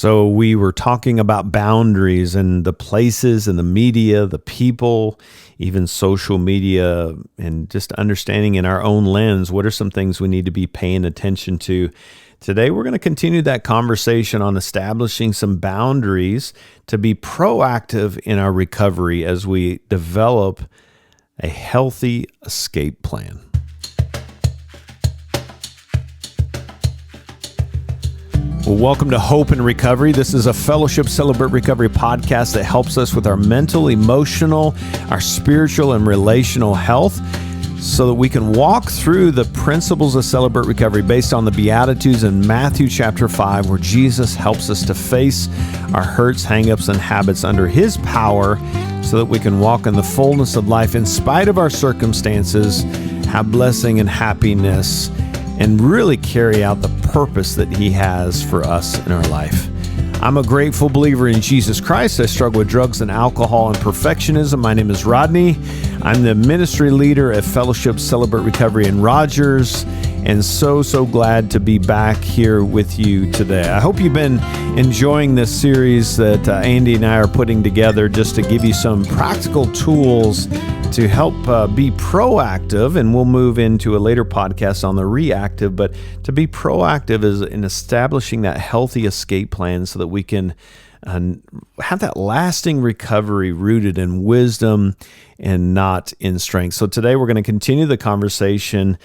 So we were talking about boundaries and the places and the media, the people, even social media, and just understanding in our own lens, what are some things we need to be paying attention to. Today, we're going to continue that conversation on establishing some boundaries to be proactive in our recovery as we develop a healthy escape plan. Well, welcome to Hope and Recovery. This is a Fellowship Celebrate Recovery podcast that helps us with our mental, emotional, our spiritual, and relational health so that we can walk through the principles of Celebrate Recovery based on the Beatitudes in Matthew chapter 5, where Jesus helps us to face our hurts, hang-ups, and habits under His power so that we can walk in the fullness of life in spite of our circumstances, have blessing and happiness, and really carry out the purpose that He has for us in our life. I'm a grateful believer in Jesus Christ. I struggle with drugs and alcohol and perfectionism. My name is Rodney. I'm the ministry leader at Fellowship Celebrate Recovery in Rogers, and so glad to be back here with you today. I hope you've been enjoying this series that Andy and I are putting together just to give you some practical tools to help be proactive, and we'll move into a later podcast on the reactive, but to be proactive is in establishing that healthy escape plan so that we can have that lasting recovery rooted in wisdom and not in strength. So today we're going to continue the conversation,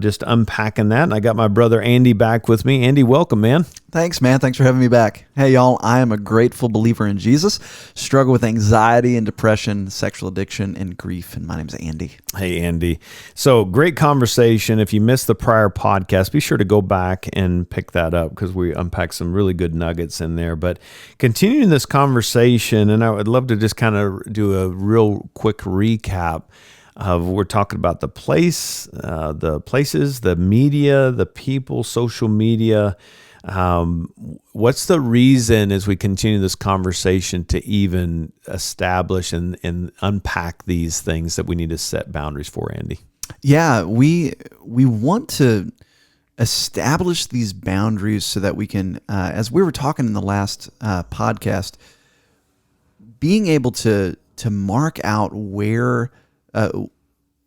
just unpacking that. And I got my brother Andy back with me. Andy, welcome, man. Thanks, man. Thanks for having me back. Hey, y'all. I am a grateful believer in Jesus. Struggle with anxiety and depression, sexual addiction, and grief. And my name's Andy. Hey, Andy. So great conversation. If you missed the prior podcast, be sure to go back and pick that up because we unpacked some really good nuggets in there. But continuing this conversation, and I would love to just kind of do a real quick recap of we're talking about the places, the media, the people, social media. What's the reason as we continue this conversation to even establish and unpack these things that we need to set boundaries for, Andy? Yeah, we want to establish these boundaries so that we can, as we were talking in the last podcast, being able to mark out where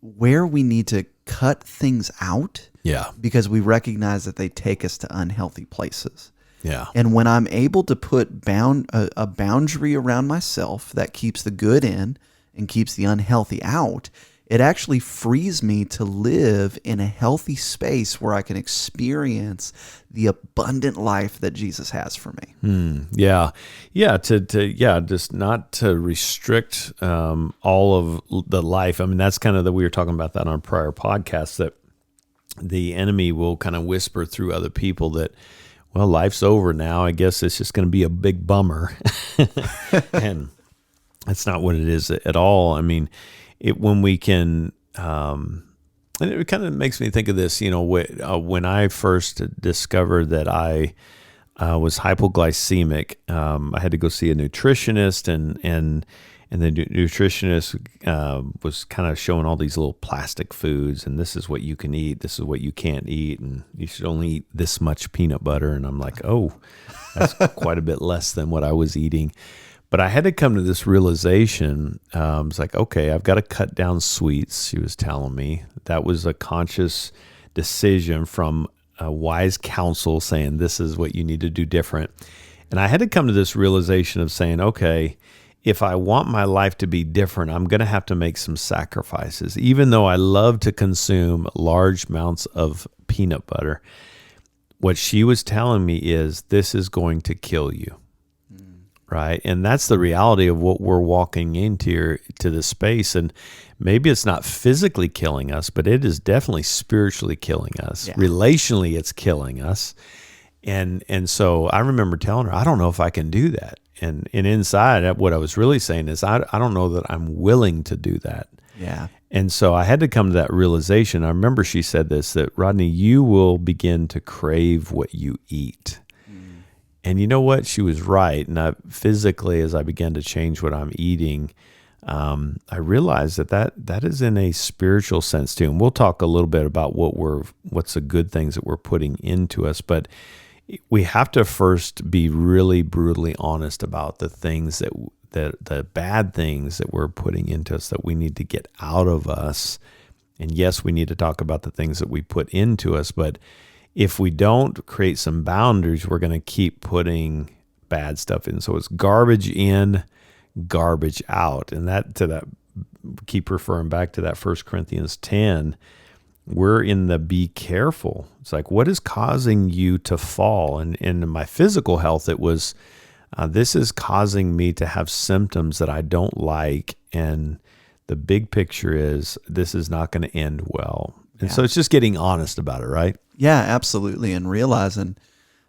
we need to cut things out. Yeah. Because we recognize that they take us to unhealthy places. Yeah. And when I'm able to put a boundary around myself that keeps the good in and keeps the unhealthy out, it actually frees me to live in a healthy space where I can experience the abundant life that Jesus has for me. Yeah. Just not to restrict all of the life. I mean, that's kind of we were talking about that on prior podcasts, that the enemy will kind of whisper through other people that, well, life's over now. I guess it's just going to be a big bummer. And that's not what it is at all. I mean, when we can, and it kind of makes me think of this, when I first discovered that I was hypoglycemic, I had to go see a nutritionist, and the nutritionist was kind of showing all these little plastic foods, and this is what you can eat, this is what you can't eat, and you should only eat this much peanut butter. And I'm like, oh, that's quite a bit less than what I was eating. But I had to come to this realization. It's like, okay, I've got to cut down sweets, she was telling me. That was a conscious decision from a wise counsel saying this is what you need to do different. And I had to come to this realization of saying, okay, if I want my life to be different, I'm going to have to make some sacrifices. Even though I love to consume large amounts of peanut butter, what she was telling me is this is going to kill you. Right. And that's the reality of what we're walking into the space. And maybe it's not physically killing us, but it is definitely spiritually killing us. Yeah. Relationally, it's killing us. And so I remember telling her, I don't know if I can do that. And inside, what I was really saying is, I don't know that I'm willing to do that. Yeah. And so I had to come to that realization. I remember she said this, that Rodney, you will begin to crave what you eat. And you know what? She was right. And physically, as I began to change what I'm eating, I realized that is in a spiritual sense too. And we'll talk a little bit about what's the good things that we're putting into us. But we have to first be really brutally honest about the things that the bad things that we're putting into us that we need to get out of us. And yes, we need to talk about the things that we put into us, but if we don't create some boundaries, we're going to keep putting bad stuff in. So it's garbage in, garbage out. And that keep referring back to that 1 Corinthians 10, we're in the be careful. It's like, what is causing you to fall? And in my physical health, it was, this is causing me to have symptoms that I don't like. And the big picture is this is not going to end well. And so it's just getting honest about it, right? Yeah, absolutely. And realizing,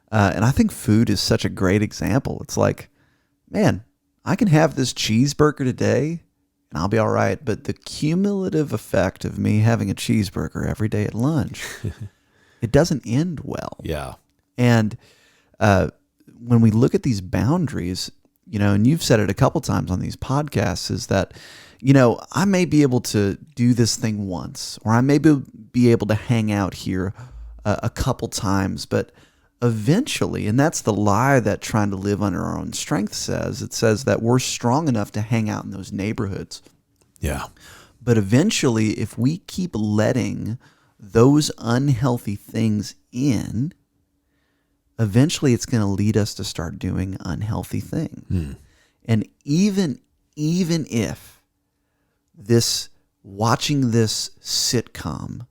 and I think food is such a great example. It's like, man, I can have this cheeseburger today and I'll be all right. But the cumulative effect of me having a cheeseburger every day at lunch, it doesn't end well. Yeah. And when we look at these boundaries, and you've said it a couple times on these podcasts, is that, I may be able to do this thing once, or I may be able to hang out here a couple times, but eventually, and that's the lie that trying to live under our own strength says, it says that we're strong enough to hang out in those neighborhoods. Yeah. But eventually, if we keep letting those unhealthy things in, eventually it's going to lead us to start doing unhealthy things. And even if watching this sitcom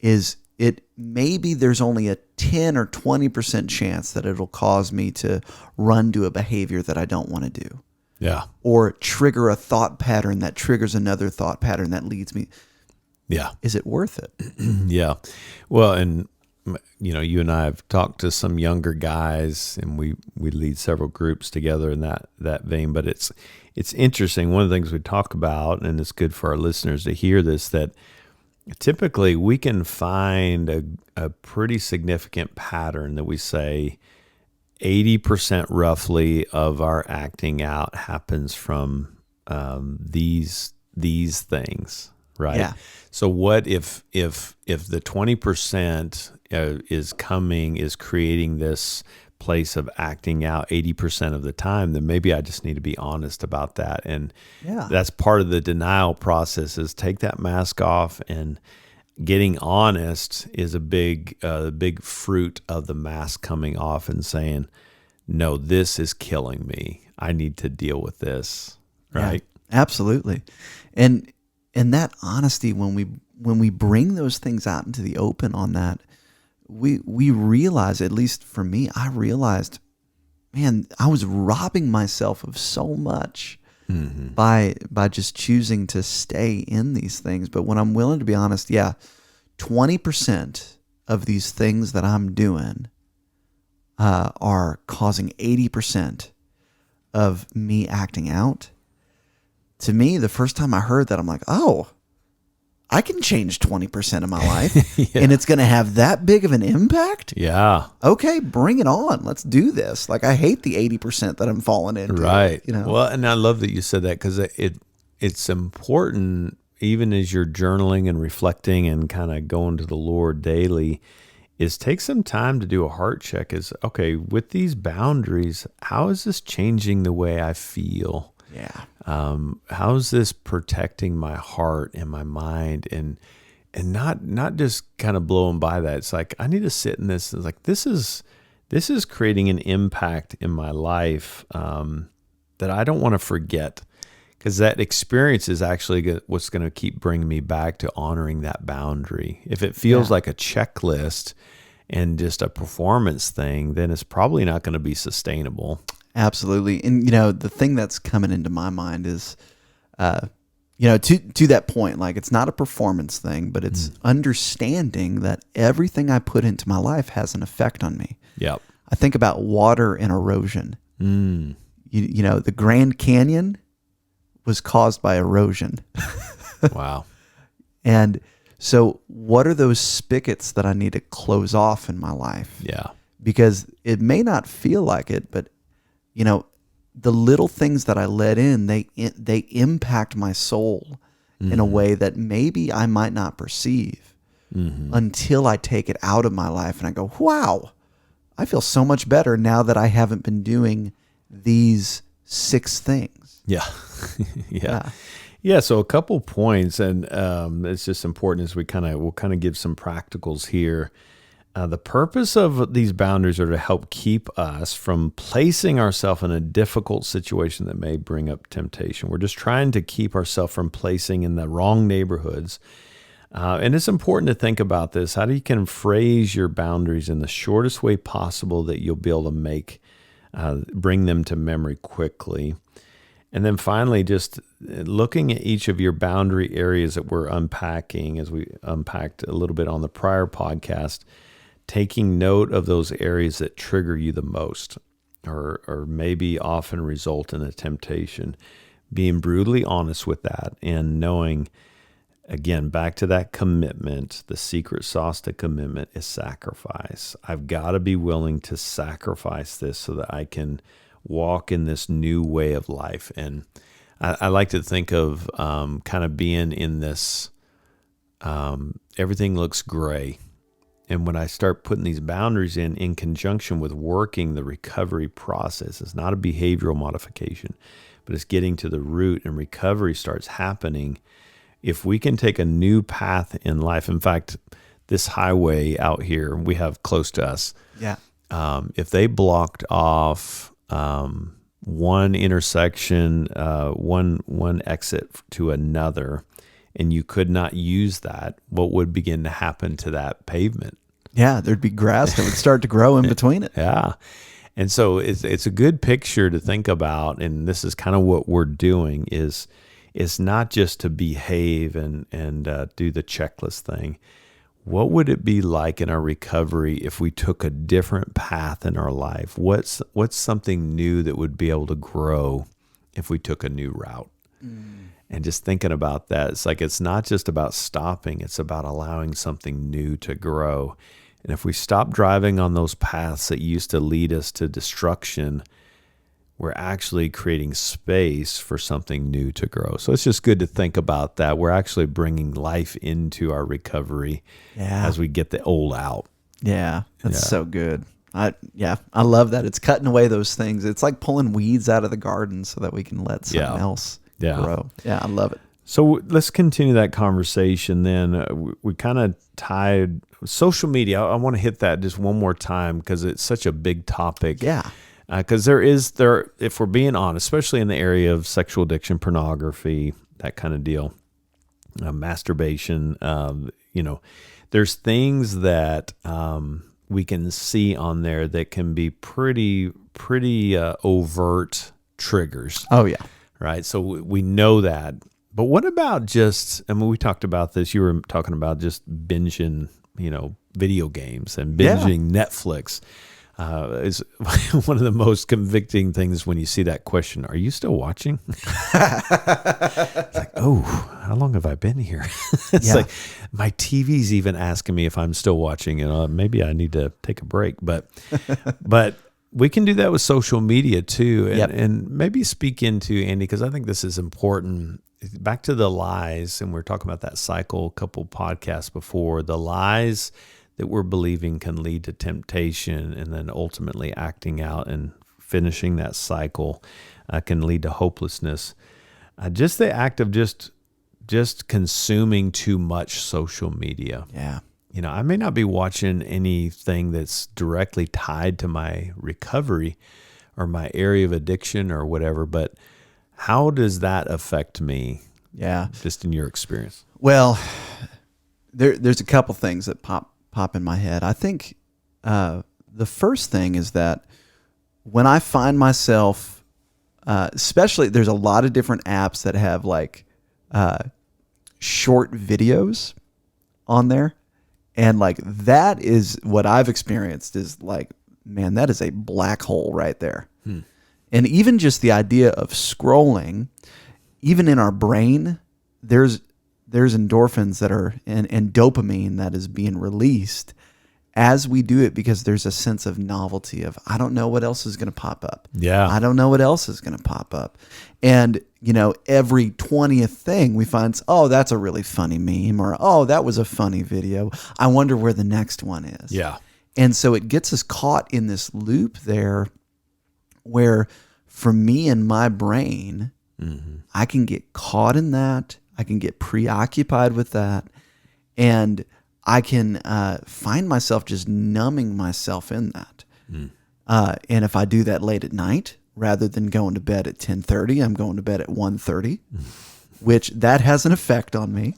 is it, maybe there's only a 10 or 20% chance that it'll cause me to run to a behavior that I don't want to do. Yeah. Or trigger a thought pattern that triggers another thought pattern that leads me. Yeah. Is it worth it? Yeah. Well, and you and I have talked to some younger guys, and we lead several groups together in that vein. But it's interesting. One of the things we talk about, and it's good for our listeners to hear this, that typically we can find a pretty significant pattern that we say 80% roughly of our acting out happens from these things, right? Yeah. So what if the 20% is creating this place of acting out 80% of the time, then maybe I just need to be honest about that. And that's part of the denial process, is take that mask off, and getting honest is a big fruit of the mask coming off and saying, no, this is killing me. I need to deal with this. Right. Yeah, absolutely. And that honesty, when we bring those things out into the open on that, we realize, at least for me, I realized, man, I was robbing myself of so much by just choosing to stay in these things. But when I'm willing to be honest, 20% of these things that I'm doing are causing 80% of me acting out. To me, the first time I heard that, I'm like, oh, I can change 20% of my life and it's going to have that big of an impact? Yeah. Okay, bring it on. Let's do this. Like, I hate the 80% that I'm falling into. Right. Well, and I love that you said that, because it's important, even as you're journaling and reflecting and kind of going to the Lord daily, is take some time to do a heart check. Is, okay, with these boundaries, how is this changing the way I feel? Yeah. How is this protecting my heart and my mind, and not just kind of blowing by that? It's like, I need to sit in this. It's like, this is creating an impact in my life that I don't want to forget, because that experience is actually what's going to keep bringing me back to honoring that boundary. If it feels like a checklist and just a performance thing, then it's probably not going to be sustainable. Absolutely. And, the thing that's coming into my mind is, to that point, like, it's not a performance thing, but it's understanding that everything I put into my life has an effect on me. Yep. I think about water and erosion. The Grand Canyon was caused by erosion. Wow. And so what are those spigots that I need to close off in my life? Yeah. Because it may not feel like it, but the little things that I let in, they impact my soul in a way that maybe I might not perceive until I take it out of my life and I go, wow, I feel so much better now that I haven't been doing these 6 things. Yeah. Yeah. Yeah. So a couple points, and it's just important as we'll kind of give some practicals here. The purpose of these boundaries are to help keep us from placing ourselves in a difficult situation that may bring up temptation. We're just trying to keep ourselves from placing in the wrong neighborhoods. And it's important to think about this. How do you can phrase your boundaries in the shortest way possible that you'll be able to bring them to memory quickly? And then finally, just looking at each of your boundary areas that we're unpacking, as we unpacked a little bit on the prior podcast, taking note of those areas that trigger you the most, or maybe often result in a temptation, being brutally honest with that, and knowing, again, back to that commitment, the secret sauce to commitment is sacrifice. I've got to be willing to sacrifice this so that I can walk in this new way of life. And I like to think of kind of being in this, everything looks gray. And when I start putting these boundaries in conjunction with working the recovery process, it's not a behavioral modification, but it's getting to the root, and recovery starts happening. If we can take a new path in life, in fact, this highway out here we have close to us, if they blocked off one intersection, one exit to another, and you could not use that, what would begin to happen to that pavement? Yeah, there'd be grass that would start to grow in between it. Yeah. And so it's a good picture to think about, and this is kind of what we're doing, is it's not just to behave and do the checklist thing. What would it be like in our recovery if we took a different path in our life? What's something new that would be able to grow if we took a new route? And just thinking about that, it's like it's not just about stopping, it's about allowing something new to grow. And if we stop driving on those paths that used to lead us to destruction, we're actually creating space for something new to grow. So it's just good to think about that. We're actually bringing life into our recovery as we get the old out. Yeah, that's so good. I love that. It's cutting away those things. It's like pulling weeds out of the garden so that we can let something else grow. Yeah, I love it. So let's continue that conversation then. We kind of tied social media. I want to hit that just one more time because it's such a big topic. Yeah. Because if we're being honest, especially in the area of sexual addiction, pornography, that kind of deal, masturbation, there's things that we can see on there that can be pretty overt triggers. Oh, yeah. Right. So we know that. But what about we talked about this, you were talking about just binging, video games and binging Netflix. Is one of the most convicting things when you see that question, are you still watching? It's like, oh, how long have I been here? It's like my TV's even asking me if I'm still watching, maybe I need to take a break. But we can do that with social media too. And maybe speak into, Andy, because I think this is important. Back to the lies, and we're talking about that cycle a couple podcasts before, the lies that we're believing can lead to temptation, and then ultimately acting out and finishing that cycle can lead to hopelessness. Just the act of just consuming too much social media. Yeah. I may not be watching anything that's directly tied to my recovery or my area of addiction or whatever, but how does that affect me? Yeah. Just in your experience. Well, there's a couple things that pop in my head. I think the first thing is that when I find myself, especially there's a lot of different apps that have like short videos on there. And like that is what I've experienced is like, man, that is a black hole right there. And even just the idea of scrolling, even in our brain, there's endorphins that are and dopamine that is being released as we do it because there's a sense of novelty of, I don't know what else is going to pop up. Yeah. I don't know what else is going to pop up. And, every 20th thing we find, oh, that's a really funny meme, or, oh, that was a funny video. I wonder where the next one is. Yeah. And so it gets us caught in this loop there where for me and my brain, I can get caught in that. I can get preoccupied with that. And I can find myself just numbing myself in that. And if I do that late at night, rather than going to bed at 10:30, I'm going to bed at 1:30, which that has an effect on me.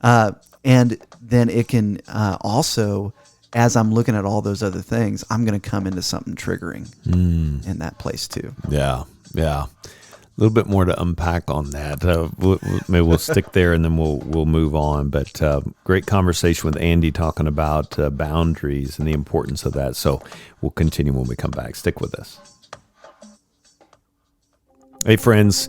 And then it can also, as I'm looking at all those other things, I'm going to come into something triggering in that place too. Yeah. A little bit more to unpack on that. Maybe we'll stick there and then we'll move on. But great conversation with Andy talking about boundaries and the importance of that. So we'll continue when we come back. Stick with us. Hey, friends.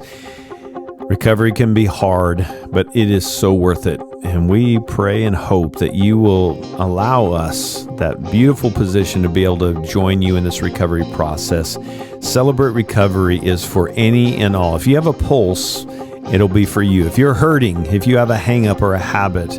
Recovery can be hard, but it is so worth it. And we pray and hope that you will allow us that beautiful position to be able to join you in this recovery process. Celebrate Recovery is for any and all. If you have a pulse, it'll be for you. If you're hurting, if you have a hang-up or a habit,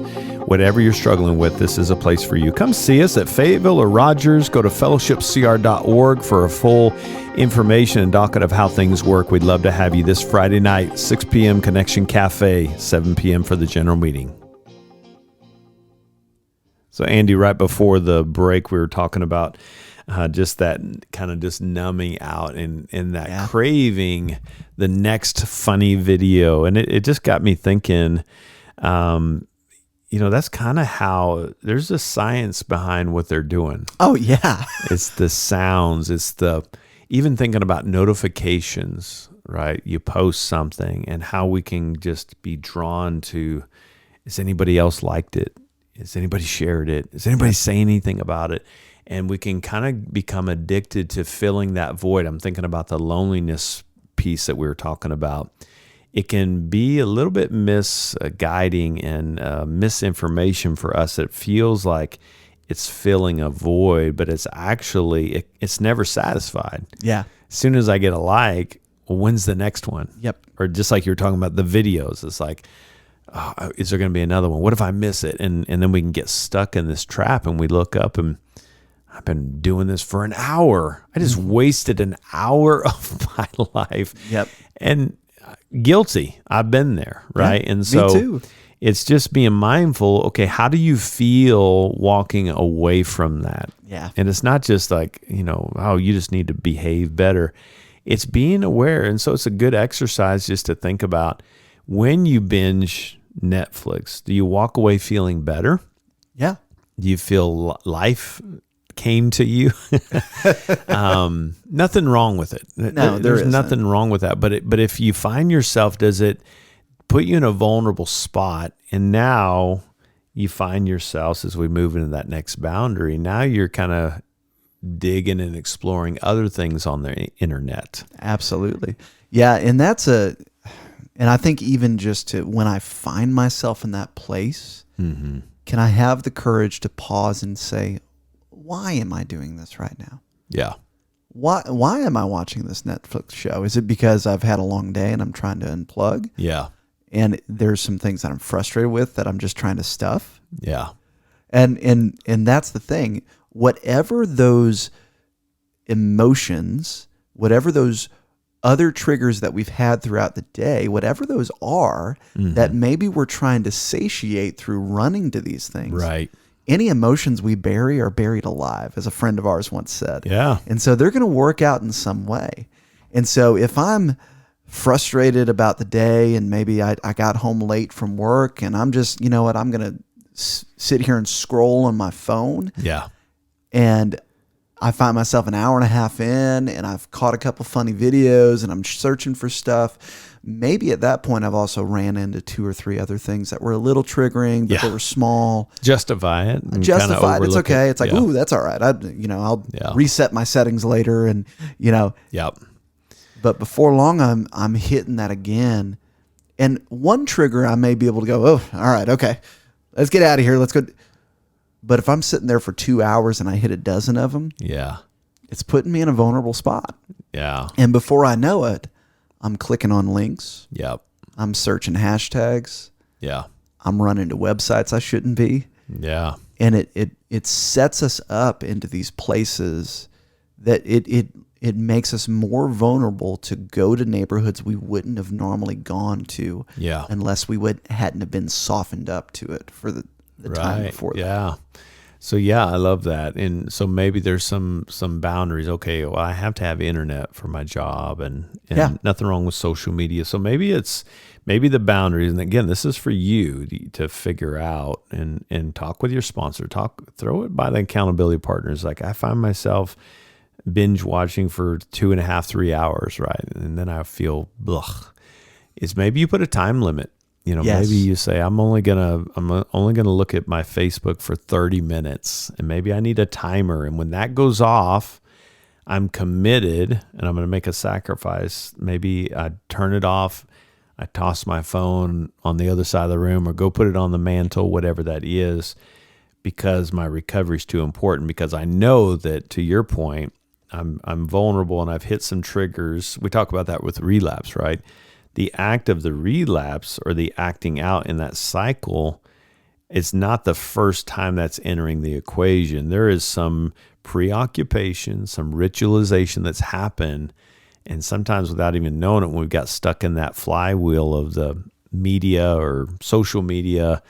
whatever you're struggling with, this is a place for you. Come see us at Fayetteville or Rogers. Go to fellowshipcr.org for a full information and docket of how things work. We'd love to have you this Friday night, 6 p.m. Connection Cafe, 7 p.m. for the general meeting. So Andy, right before the break, we were talking about just that kind of just numbing out and that craving the next funny video. And it just got me thinking, that's kind of how there's a science behind what they're doing. Oh, yeah. It's the sounds. It's even thinking about notifications, right? You post something and how we can just be drawn to, has anybody else liked it? Has anybody shared it? Does anybody say anything about it? And we can kind of become addicted to filling that void. I'm thinking about the loneliness piece that we were talking about. It can be a little bit misguiding and misinformation for us. It feels like it's filling a void, but it's actually, it's never satisfied. Yeah. As soon as I get a like, well, when's the next one? Yep. Or just like you were talking about the videos, it's like, is there going to be another one? What if I miss it? And then we can get stuck in this trap and we look up and I've been doing this for an hour. I just wasted an hour of my life. Yep. And guilty. I've been there, right? Yeah, and so me too. It's just being mindful. Okay, how do you feel walking away from that? Yeah. And it's not just like, you just need to behave better. It's being aware. And so it's a good exercise just to think about when you binge Netflix, do you walk away feeling better? Yeah. Do you feel life came to you? Nothing wrong with it. No, there's nothing wrong with that. But if you find yourself, does it put you in a vulnerable spot? And now you find yourselves, as we move into that next boundary, now you're kind of digging and exploring other things on the internet. Absolutely. Yeah. And and I think even just when I find myself in that place, can I have the courage to pause and say, why am I doing this right now? Yeah. Why am I watching this Netflix show? Is it because I've had a long day and I'm trying to unplug? Yeah. And there's some things that I'm frustrated with that I'm just trying to stuff. Yeah. And that's the thing. Whatever those emotions, whatever those other triggers that we've had throughout the day, whatever those are, that maybe we're trying to satiate through running to these things. Right. Any emotions we bury are buried alive, as a friend of ours once said. Yeah. And so they're going to work out in some way. And so if I'm frustrated about the day and maybe I got home late from work and I'm just, I'm going to sit here and scroll on my phone. Yeah. And I find myself an hour and a half in and I've caught a couple funny videos and I'm searching for stuff. Maybe at that point I've also ran into 2 or 3 other things that were a little triggering, but they were small. Justify it. Justify it. It's okay. It's like, ooh, that's all right. I'll reset my settings later and, Yep. But before long I'm hitting that again. And one trigger I may be able to go, oh, all right, okay. Let's get out of here. Let's go. But if I'm sitting there for 2 hours and I hit a dozen of them, it's putting me in a vulnerable spot. Yeah. And before I know it, I'm clicking on links. Yep. I'm searching hashtags. Yeah. I'm running to websites I shouldn't be. Yeah. And it sets us up into these places that it makes us more vulnerable to go to neighborhoods we wouldn't have normally gone to unless we hadn't have been softened up to it for the time before that. Yeah. So I love that. And so maybe there's some boundaries. Okay, well, I have to have internet for my job and nothing wrong with social media. So maybe the boundaries, and again, this is for you to figure out and talk with your sponsor, throw it by the accountability partners. Like I find myself binge watching for 2.5, 3 hours, right? And then I feel is maybe you put a time limit. Maybe you say, I'm only gonna look at my Facebook for 30 minutes, and maybe I need a timer. And when that goes off, I'm committed, and I'm gonna make a sacrifice. Maybe I turn it off. I toss my phone on the other side of the room, or go put it on the mantle, whatever that is, because my recovery is too important. Because I know that, to your point, I'm vulnerable, and I've hit some triggers. We talk about that with relapse, right? The act of the relapse, or the acting out in that cycle, it's not the first time that's entering the equation. There is some preoccupation, some ritualization that's happened, and sometimes without even knowing it, when we've got stuck in that flywheel of the media or social media,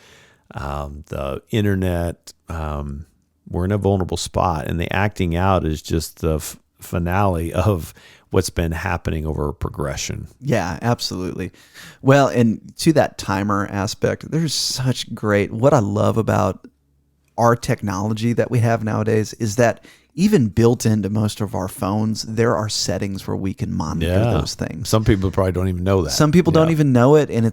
the internet, we're in a vulnerable spot, and the acting out is just the finale of what's been happening over a progression. Yeah, absolutely. Well, and to that timer aspect, there's such what I love about our technology that we have nowadays is that even built into most of our phones, there are settings where we can monitor those things. Some people probably don't even know that. Some people don't even know it, and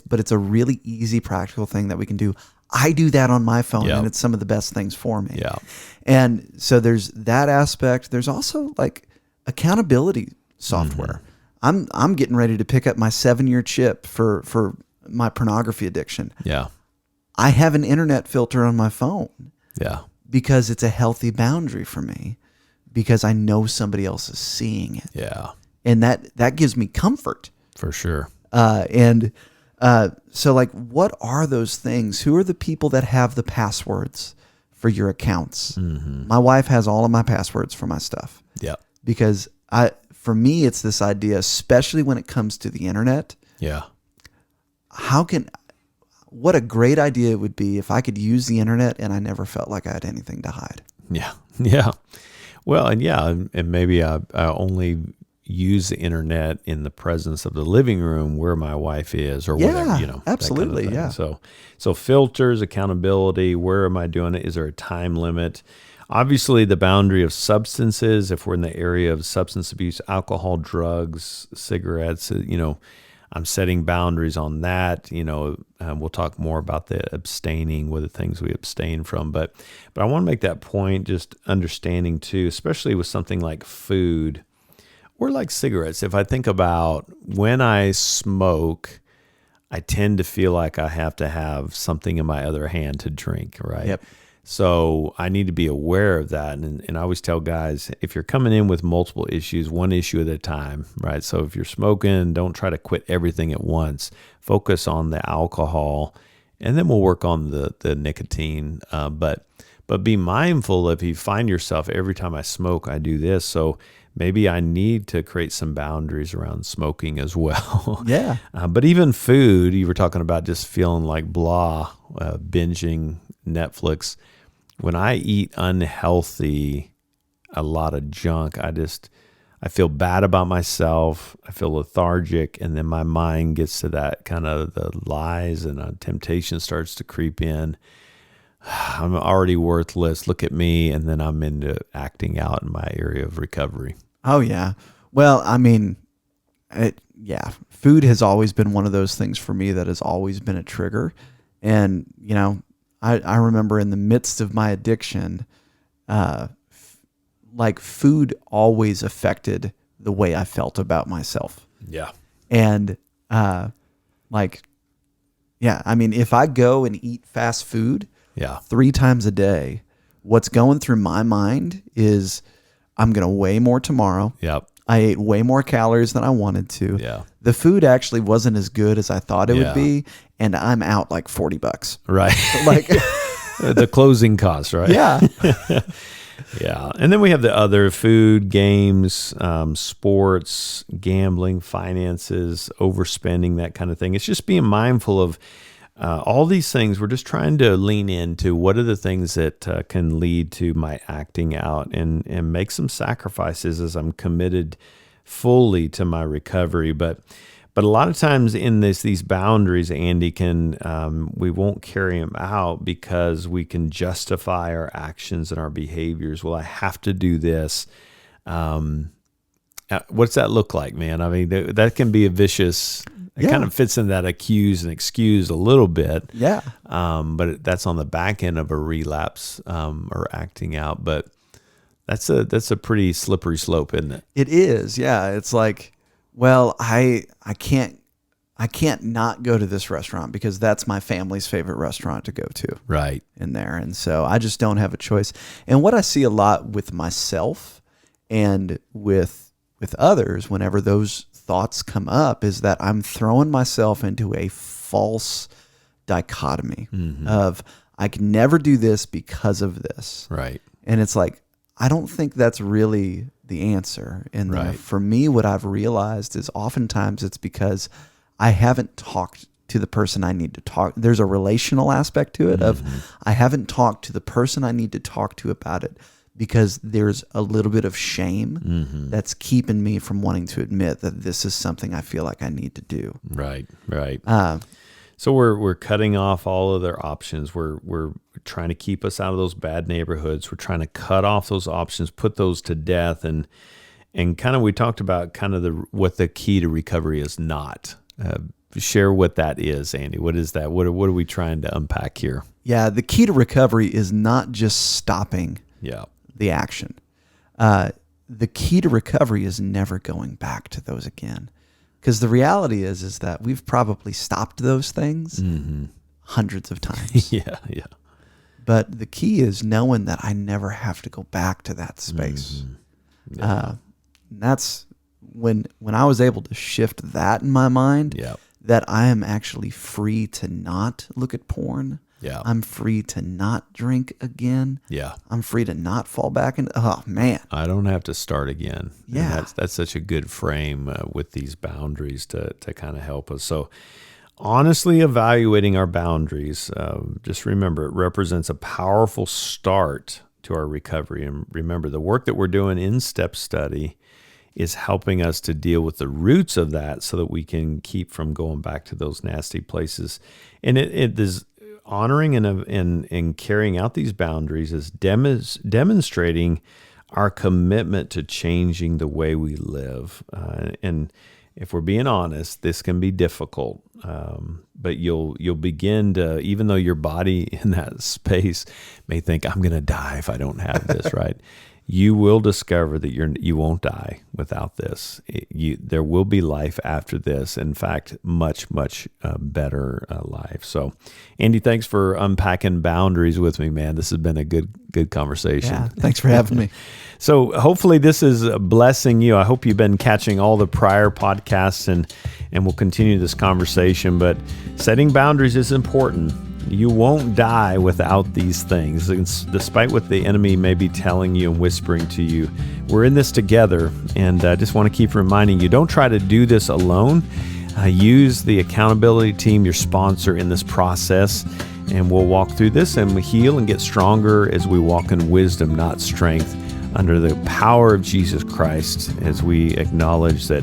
but it's a really easy, practical thing that we can do. I do that on my phone, and it's some of the best things for me. Yeah. And so there's that aspect. There's also like accountability software. Mm-hmm. I'm getting ready to pick up my 7-year chip for my pornography addiction. Yeah. I have an internet filter on my phone. Yeah. Because it's a healthy boundary for me, because I know somebody else is seeing it. Yeah. And that gives me comfort. For sure. So like, what are those things? Who are the people that have the passwords for your accounts? Mm-hmm. My wife has all of my passwords for my stuff. Yeah. Because for me, it's this idea, especially when it comes to the internet. Yeah. What a great idea it would be if I could use the internet and I never felt like I had anything to hide. Yeah. Yeah. Well, and maybe I only use the internet in the presence of the living room where my wife is, or whatever, absolutely. That kind of thing. So filters, accountability, where am I doing it? Is there a time limit? Obviously, the boundary of substances, if we're in the area of substance abuse, alcohol, drugs, cigarettes, I'm setting boundaries on that. We'll talk more about the abstaining, what the things we abstain from. But I want to make that point, just understanding too, especially with something like food or like cigarettes. If I think about when I smoke, I tend to feel like I have to have something in my other hand to drink, right? Yep. So I need to be aware of that. And I always tell guys, if you're coming in with multiple issues, one issue at a time, right? So if you're smoking, don't try to quit everything at once. Focus on the alcohol, and then we'll work on the nicotine. But be mindful if you find yourself, every time I smoke, I do this. So maybe I need to create some boundaries around smoking as well. Yeah. But even food, you were talking about just feeling like blah, binging Netflix. When I eat unhealthy, a lot of junk, I feel bad about myself. I feel lethargic, and then my mind gets to that kind of the lies, and temptation starts to creep in. I'm already worthless. Look at me. And then I'm into acting out in my area of recovery. Oh, yeah. Well, I mean, food has always been one of those things for me that has always been a trigger. And, I remember in the midst of my addiction, food always affected the way I felt about myself. Yeah. And, if I go and eat fast food 3 times a day, what's going through my mind is I'm going to weigh more tomorrow. Yep. I ate way more calories than I wanted to. Yeah. The food actually wasn't as good as I thought it would be, and I'm out like $40. Right. The closing costs, right? Yeah. Yeah. And then we have the other food, games, sports, gambling, finances, overspending, that kind of thing. It's just being mindful of all these things. We're just trying to lean into what are the things that can lead to my acting out and make some sacrifices as I'm committed fully to my recovery. But a lot of times in these boundaries, Andy, we won't carry them out because we can justify our actions and our behaviors. Well, I have to do this. What's that look like, man? I mean, that can be a vicious. It kind of fits in that accuse and excuse a little bit. Yeah. But that's on the back end of a relapse or acting out. But that's a pretty slippery slope, isn't it? It is. Yeah. It's like, well, I can't not go to this restaurant because that's my family's favorite restaurant to go to. Right. In there. And so I just don't have a choice. And what I see a lot with myself and with others, whenever those thoughts come up, is that I'm throwing myself into a false dichotomy of I can never do this because of this. Right. And it's like, I don't think that's really the answer. And for me, what I've realized is oftentimes it's because I haven't talked to the person I need to talk. There's a relational aspect to it of I haven't talked to the person I need to talk to about it because there's a little bit of shame that's keeping me from wanting to admit that this is something I feel like I need to do. Right. So we're cutting off all other options. We're trying to keep us out of those bad neighborhoods. We're trying to cut off those options, put those to death, and kind of we talked about kind of what the key to recovery is not. Share what that is, Andy. What is that? What are we trying to unpack here? Yeah, the key to recovery is not just stopping the action. The key to recovery is never going back to those again. Because the reality is that we've probably stopped those things hundreds of times. Yeah. But the key is knowing that I never have to go back to that space. That's when I was able to shift that in my mind, that I am actually free to not look at porn. Yeah. I'm free to not drink again. Yeah. I'm free to not fall back into, oh man. I don't have to start again. Yeah. And that's such a good frame with these boundaries to kind of help us. So honestly evaluating our boundaries, just remember it represents a powerful start to our recovery. And remember the work that we're doing in Step Study is helping us to deal with the roots of that so that we can keep from going back to those nasty places. And it is honoring and carrying out these boundaries is demonstrating our commitment to changing the way we live. And if we're being honest, this can be difficult. But you'll begin to, even though your body in that space may think, I'm going to die if I don't have this, right? You will discover that you won't die without this. There will be life after this. In fact, much, much better life. So, Andy, thanks for unpacking boundaries with me, man. This has been a good conversation. Yeah, thanks for having me. So hopefully this is blessing you. I hope you've been catching all the prior podcasts and we'll continue this conversation. But setting boundaries is important. You won't die without these things. Despite what the enemy may be telling you and whispering to you, we're in this together. And I just want to keep reminding you, don't try to do this alone. Use the accountability team, your sponsor in this process. And we'll walk through this and heal and get stronger as we walk in wisdom, not strength, under the power of Jesus Christ, as we acknowledge that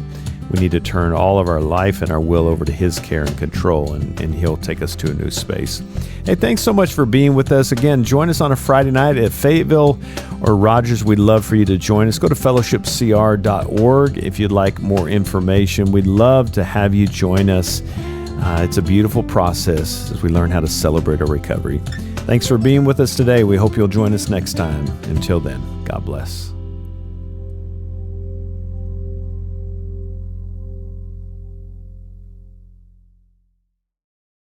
we need to turn all of our life and our will over to His care and control, and He'll take us to a new space. Hey, thanks so much for being with us. Again, join us on a Friday night at Fayetteville or Rogers. We'd love for you to join us. Go to fellowshipcr.org if you'd like more information. We'd love to have you join us. It's a beautiful process as we learn how to celebrate our recovery. Thanks for being with us today. We hope you'll join us next time. Until then, God bless.